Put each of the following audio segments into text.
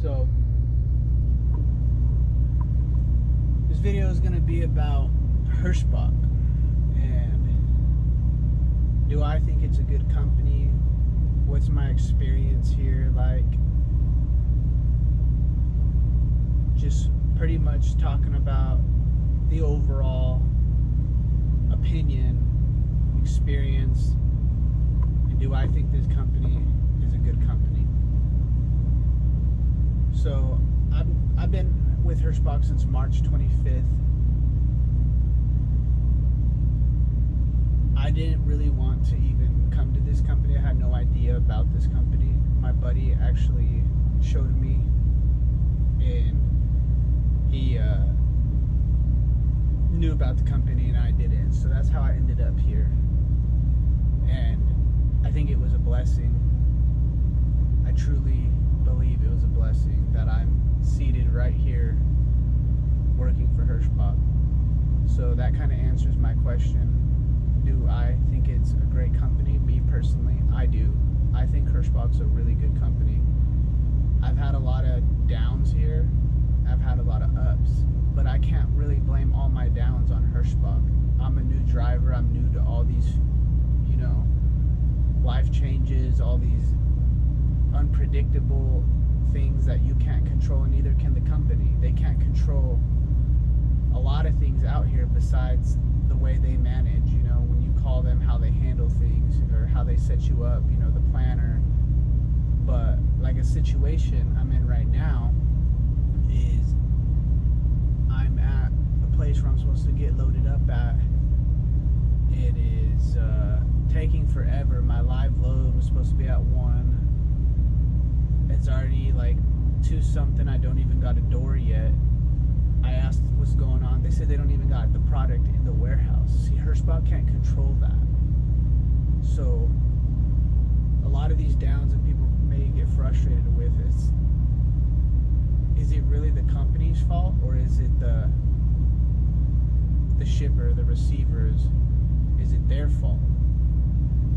So this video is going to be about Hirschbach, and do I think it's a good company? What's my experience here like? Just pretty much talking about the overall opinion, experience, and do I think this company is a good company? So I've been with Hirschbach since March 25th. I didn't really want to even come to this company. I had no idea about this company. My buddy actually showed me, and he knew about the company and I didn't. So that's how I ended up here. And I think it was a blessing. I truly believe it was a blessing that I'm seated right here working for Hirschbach. So that kind of answers my question. Do I think it's a great company? Me personally, I do. I think Hirschbach's a really good company. I've had a lot of downs here. I've had a lot of ups, but I can't really blame all my downs on Hirschbach. I'm a new driver. I'm new to all these, life changes, all these unpredictable things that you can't control, and neither can the company. They can't control a lot of things out here besides the way they manage, when you call them, how they handle things or how they set you up, the planner. But like a situation I'm in right now is I'm at a place where I'm supposed to get loaded up at. It is taking forever. My live load was supposed to be at 1. It's already like 2 something. I don't even got a door yet. I asked what's going on. They said they don't even got the product in the warehouse. See, Hirschbach can't control that. So a lot of these downs that people may get frustrated with is it really the company's fault, or is it the shipper, the receivers? Is it their fault?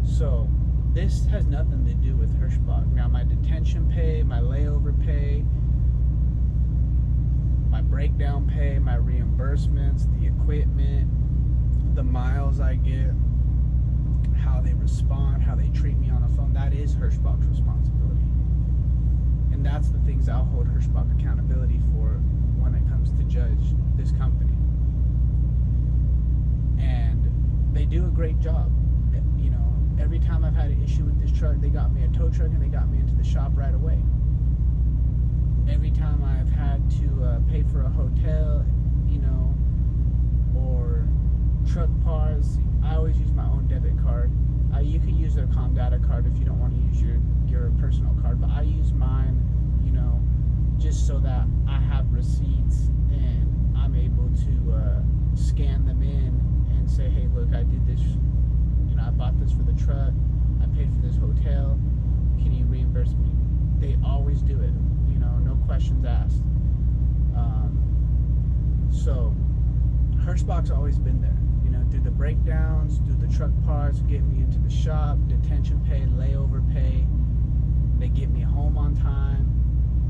So this has nothing to do with Hirschbach. Now my detention pay, my layover pay, my breakdown pay, my reimbursements, the equipment, the miles I get, how they respond, how they treat me on the phone, that is Hirschbach's responsibility. And that's the things I'll hold Hirschbach accountability for when it comes to judge this company. And they do a great job. Every time I've had an issue with this truck, they got me a tow truck and they got me into the shop right away. Every time I've had to pay for a hotel, or truck parts, I always use my own debit card. You can use their Comdata card if you don't want to use your personal card, but I use mine, just so that I have receipts and I'm able to scan them in and say, hey, look, I did this, I bought this for the truck, I paid for this hotel, can you reimburse me? They always do it, no questions asked. So Hirschbach's always been there, through the breakdowns, through the truck parts, getting me into the shop, detention pay, layover pay. They get me home on time.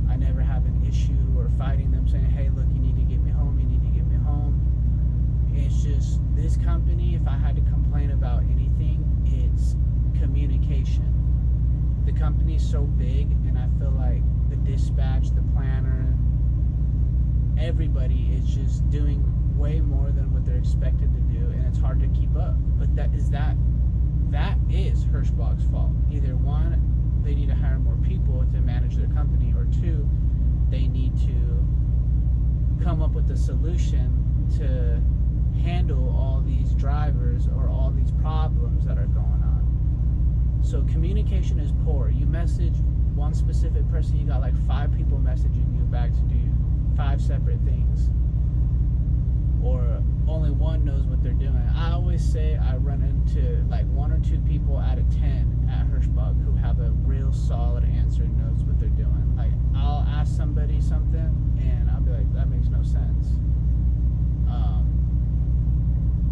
I never have an issue or fighting them saying, hey, look, you need to get me home, you need to get me home. It's just, this company, if I had to complain about anything, it's communication. The company's so big, and I feel like the dispatch, the planner, everybody is just doing way more than what they're expected to do, and it's hard to keep up. But that is Hirschbach's fault. Either one, they need to hire more people to manage their company, or 2, they need to come up with a solution to handle all these drivers or all these problems that are going on. So communication is poor. You message one specific person, you got like 5 people messaging you back to do 5 separate things, or only one knows what they're doing. I always say I run into like 1 or 2 people out of 10 at Hirschbach who have a real solid answer and knows what they're doing. Like, I'll ask somebody something and I'll be like, that makes no sense.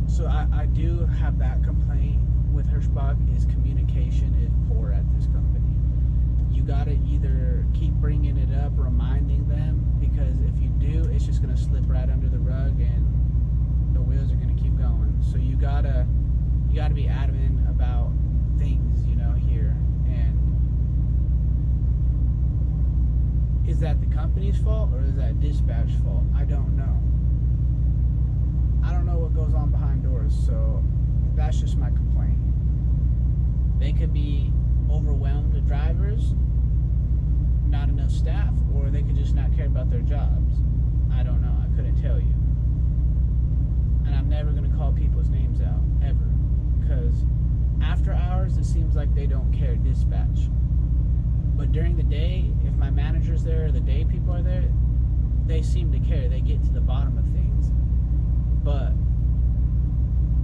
So I do have that complaint with Hirschbach, is communication is poor at this company. You gotta either keep bringing it up, reminding them, because if you do, it's just gonna slip right under the rug and the wheels are gonna keep going. So you gotta be adamant about things, you know, here. And is that the company's fault or is that dispatch's fault? I don't know. I don't know what goes on behind doors, so that's just my complaint. They could be overwhelmed with drivers, not enough staff, or they could just not care about their jobs. I don't know. I couldn't tell you. And I'm never going to call people's names out, ever. Because after hours, it seems like they don't care, dispatch. But during the day, if my manager's there or the day people are there, they seem to care. They get to the bottom of things. But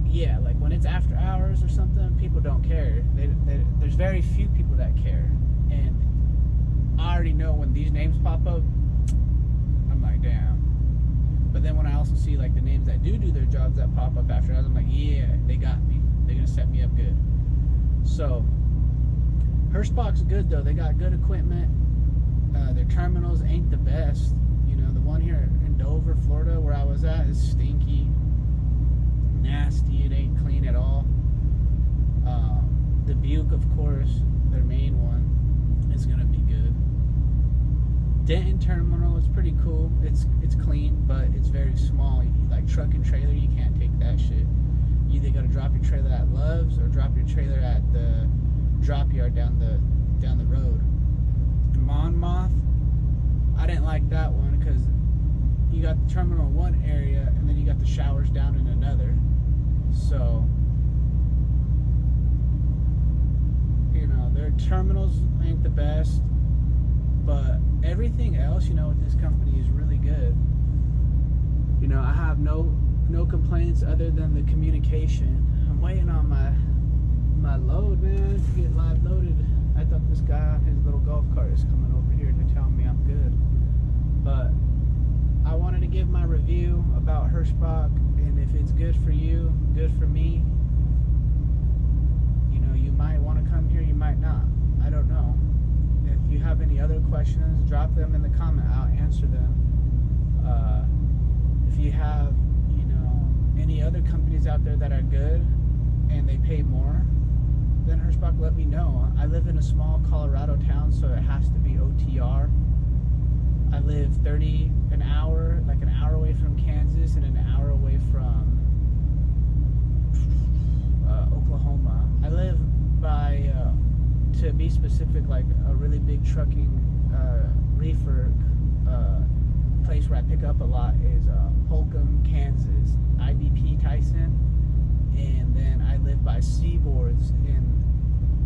yeah, like when it's after hours or something, people don't care. There's very few people that care. And I already know when these names pop up, I'm like, damn. But then when I also see like the names that do their jobs that pop up after hours, I'm like, yeah, they got me. They're going to set me up good. So Hirschbach's good though. They got good equipment. Their terminals ain't the best. You know, the one here in Dover, Florida, where I was at, is stinky, nasty. It ain't clean at all. Dubuque, of course, their main one, is gonna be good. Denton terminal is pretty cool. It's clean, but it's very small. Like truck and trailer, you can't take that shit. You either gotta drop your trailer at Love's or drop your trailer at the drop yard down the road. Monmouth, I didn't like that one because you got the terminal in one area and then you got the showers down in another. So, you know, their terminals ain't the best, but everything else, you know, with this company is really good. You know, I have no complaints other than the communication. I'm waiting on my load, man, to get live loaded. I thought this guy on his little golf cart is coming over here to tell me I'm good. But I wanted to give my review about Hirschbach, and if it's good for you, good for me. You know, you might want to come here, you might not. I don't know. If you have any other questions, drop them in the comment. I'll answer them. If you have, you know, any other companies out there that are good and they pay more than Hirschbach, let me know. I live in a small Colorado town, so it has to be OTR. I live an hour away from Kansas and an hour away from Oklahoma. I live by, to be specific, like a really big trucking reefer place where I pick up a lot is Holcomb, Kansas, IBP Tyson, and then I live by Seaboards,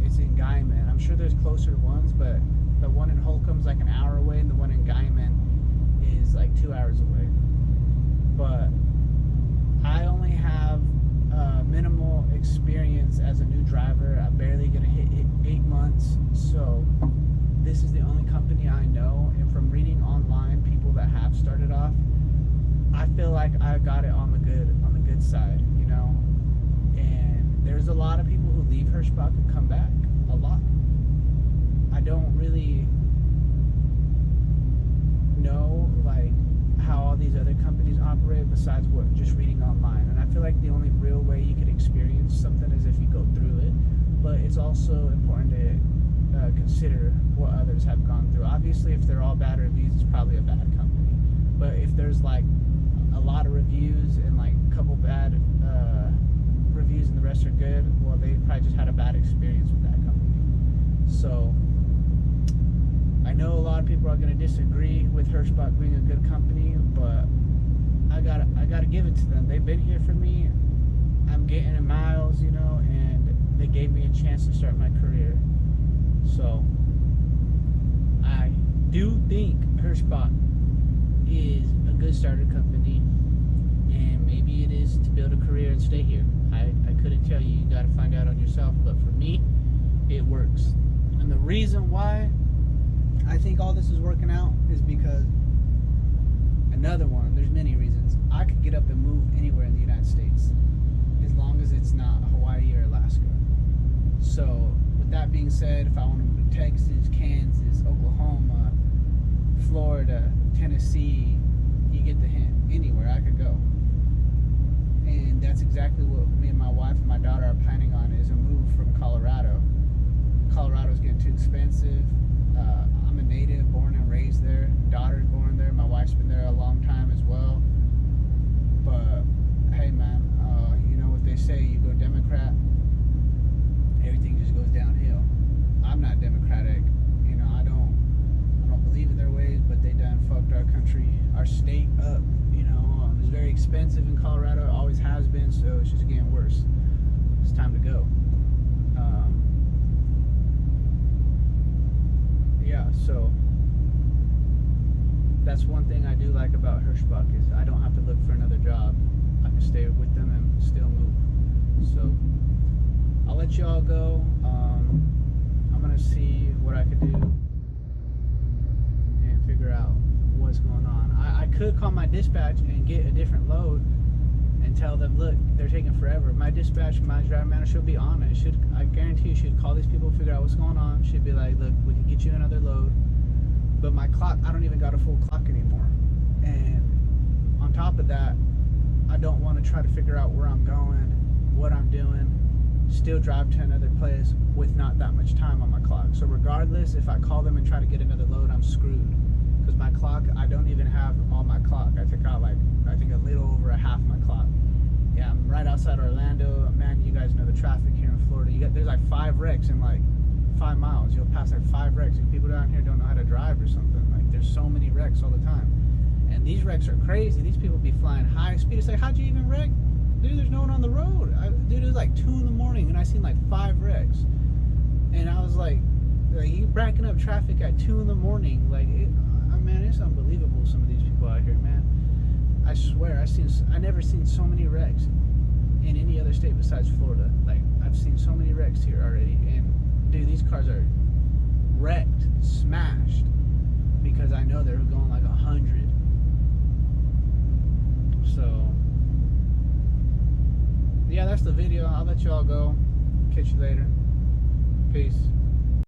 it's in Guyman. I'm sure there's closer ones, but the one in Holcomb's like an hour away, and the one in Guyman is like 2 hours away. But I only have minimal experience as a new driver. I'm barely gonna hit 8 months, so this is the only company I know. And from reading online, people that have started off, I feel like I got it on the good side, you know. And there's a lot of people who leave Hirschbach and come back, a lot. I don't really know like how all these other companies operate besides what just reading online. And I feel like the only real way you could experience something is if you go through it. But it's also important to consider what others have gone through. Obviously, if they're all bad reviews, it's probably a bad company. But if there's like a lot of reviews and like a couple bad reviews and the rest are good, well, they probably just had a bad experience with that company. So I know a lot of people are going to disagree with Hirschbach being a good company, but I gotta give it to them. They've been here for me. I'm getting in miles, you know, and they gave me a chance to start my career. So I do think Hirschbach is a good starter company, and maybe it is to build a career and stay here. I couldn't tell you. You got to find out on yourself. But for me, it works. And the reason why I think all this is working out is because, another one, there's many reasons. I could get up and move anywhere in the United States as long as it's not Hawaii or Alaska. So with that being said, if I want to move to Texas, Kansas, rate up. You know, it's very expensive in Colorado. It always has been, so it's just getting worse. It's time to go. Yeah, so that's one thing I do like about Hirschbach is I don't have to look for another job. I can stay with them and still move. So I'll let you all go. I'm gonna see what I could do and figure out what's going on. I could call my dispatch and get a different load and tell them, look, they're taking forever. My dispatch, my driver manager should be on it. I guarantee you should call these people, figure out what's going on. Should be like, look, we can get you another load. But my clock, I don't even got a full clock anymore. And on top of that, I don't want to try to figure out where I'm going, what I'm doing, still drive to another place with not that much time on my clock. So regardless, if I call them and try to get another load, I'm screwed. Because my clock, I don't even have all my clock. I took out I think a little over a half my clock. Yeah, I'm right outside Orlando. Man, you guys know the traffic here in Florida. There's like 5 wrecks in like 5 miles. You'll pass like 5 wrecks. And people down here don't know how to drive or something. Like, there's so many wrecks all the time. And these wrecks are crazy. These people be flying high speed. It's like, how'd you even wreck? Dude, there's no one on the road. Dude, it was like 2 in the morning and I seen like 5 wrecks. And I was like you backing up traffic at 2 in the morning. Like, man, it's unbelievable, some of these people out here, man. I swear, I never seen so many wrecks in any other state besides Florida. Like, I've seen so many wrecks here already. And, dude, these cars are wrecked, smashed, because I know they're going like 100. So, yeah, that's the video. I'll let you all go. Catch you later. Peace.